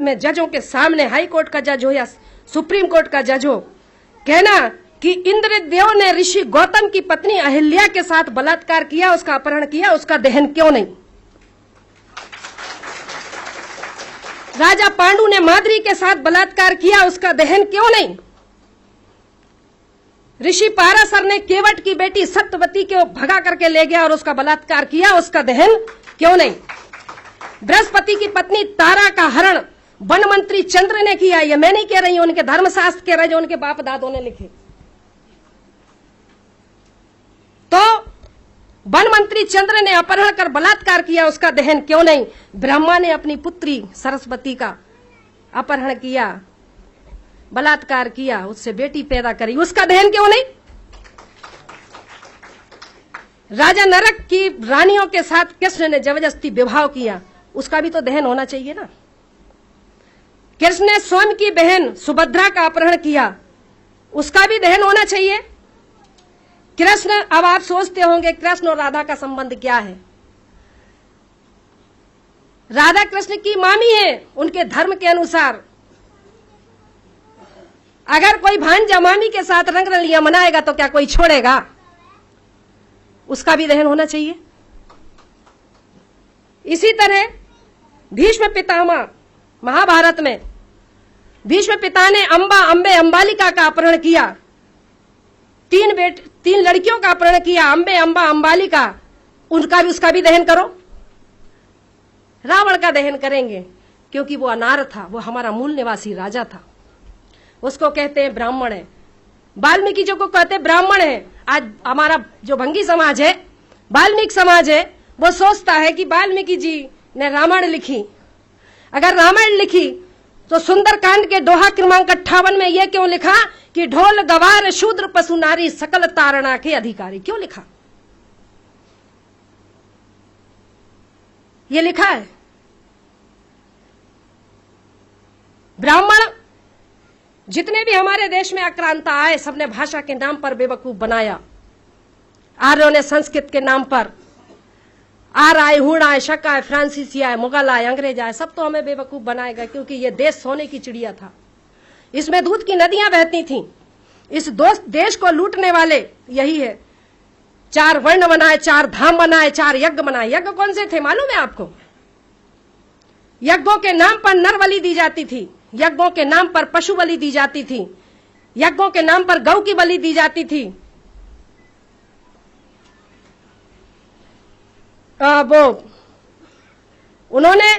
में जजों के सामने, हाई कोर्ट का जज हो या सुप्रीम कोर्ट का जज हो, कहना कि इंद्रदेव ने ऋषि गौतम की पत्नी अहिल्या के साथ बलात्कार किया, उसका अपहरण किया, उसका दहन क्यों नहीं? राजा पांडु ने माद्री के साथ बलात्कार किया, उसका दहन क्यों नहीं? ऋषि पाराशर ने केवट की बेटी सत्यवती को भगा करके ले गया और उसका बलात्कार किया, उसका दहन क्यों नहीं? बृहस्पति की पत्नी तारा का हरण वन मंत्री चंद्र ने किया। ये मैं नहीं कह रही हूं, उनके धर्मशास्त्र कह रहे जो उनके बाप दादों ने लिखे। तो वन मंत्री चंद्र ने अपहरण कर बलात्कार किया, उसका दहन क्यों नहीं? ब्रह्मा ने अपनी पुत्री सरस्वती का अपहरण किया, बलात्कार किया, उससे बेटी पैदा करी, उसका दहन क्यों नहीं? राजा नरक की रानियों के साथ कृष्ण ने जबरदस्ती विवाह किया, उसका भी तो दहन होना चाहिए ना। कृष्ण ने स्वयं की बहन सुभद्रा का अपहरण किया, उसका भी दहन होना चाहिए। कृष्ण, अब आप सोचते होंगे कृष्ण और राधा का संबंध क्या है? राधा कृष्ण की मामी है, उनके धर्म के अनुसार अगर कोई भांजा मामी के साथ रंग रलियां मनाएगा तो क्या कोई छोड़ेगा? उसका भी दहन होना चाहिए। इसी तरह भीष्म पितामह, महाभारत में भीष्म पिता ने अंबे अंबालिका का अपहरण किया, तीन लड़कियों का अपहरण किया, अंबे अंबा अंबालिका, उसका भी दहन करो। रावण का दहन करेंगे क्योंकि वो अनार था, वो हमारा मूल निवासी राजा था, उसको कहते हैं ब्राह्मण है। वाल्मीकि जी को कहते हैं ब्राह्मण है। आज हमारा जो भंगी समाज है, वाल्मीकि समाज है, वो सोचता है कि वाल्मीकि जी ने रामायण लिखी। अगर रामायण लिखी तो सुंदरकांड के दोहा क्रमांक 58 में यह क्यों लिखा कि ढोल गवार शूद्र पशु नारी सकल तारणा के अधिकारी? क्यों लिखा? ये लिखा है। ब्राह्मण जितने भी हमारे देश में आक्रांता आए, सबने भाषा के नाम पर बेवकूफ बनाया। आर्यों ने संस्कृत के नाम पर, आर आए, हुण आए, शक आए, फ्रांसीसी आए, मुगल आए, अंग्रेज आए, सब तो हमें बेवकूफ बनाएगा, क्योंकि ये देश सोने की चिड़िया था, इसमें दूध की नदियां बहती थीं। इस देश को लूटने वाले यही है। 4 वर्ण बनाए, 4 धाम बनाए, 4 यज्ञ बनाए। यज्ञ कौन से थे मालूम है आपको? यज्ञों के नाम पर नर बलि दी जाती थी, यज्ञों के नाम पर पशु बलि दी जाती थी, यज्ञों के नाम पर गौ की बलि दी जाती थी। वो उन्होंने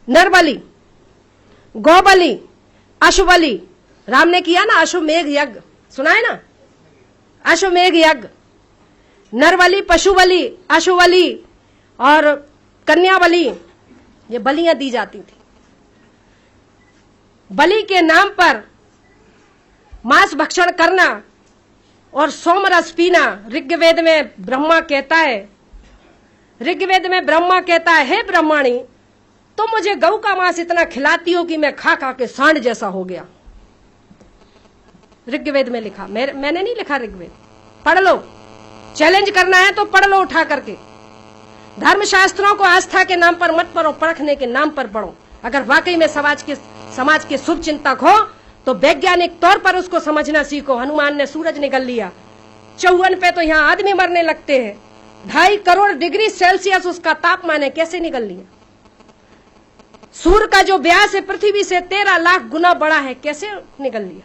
नर बलि, गौ बलि, अश्व बलि, राम ने किया ना अश्वमेघ यज्ञ, सुना है ना? अश्वमेघ यज्ञ, नर बलि, पशु बलि, अश्व बलि और कन्या बलि, ये बलियां दी जाती थी। बलि के नाम पर मांस भक्षण करना और सोमरस पीना, ऋग्वेद में ब्रह्मा कहता है, ऋग्वेद में ब्रह्मा कहता है, हे ब्रह्माणी, तो मुझे गौ का मांस इतना खिलाती हो कि मैं खा खा के सांड जैसा हो गया। ऋग्वेद में लिखा, मैंने नहीं लिखा ऋग्वेद, पढ़ लो। चैलेंज करना है तो पढ़ लो उठा करके। धर्मशास्त्रों को आस्था के नाम पर मत पढ़ो, परखने के नाम पर पढ़ो। अगर वाकई में समाज के शुभ चिंतक हो तो वैज्ञानिक तौर पर उसको समझना सीखो। हनुमान ने सूरज निगल लिया, 54 पे तो यहाँ आदमी मरने लगते हैं, 2.5 करोड़ डिग्री सेल्सियस उसका तापमान है, कैसे निगल लिया? सूर्य का जो व्यास है पृथ्वी से 13 लाख गुना बड़ा है, कैसे निगल लिया?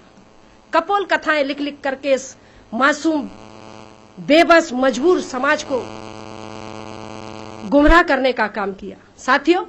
कपोल कथाएं लिख लिख करके इस मासूम, बेबस, मजबूर समाज को गुमराह करने का काम किया। साथियों,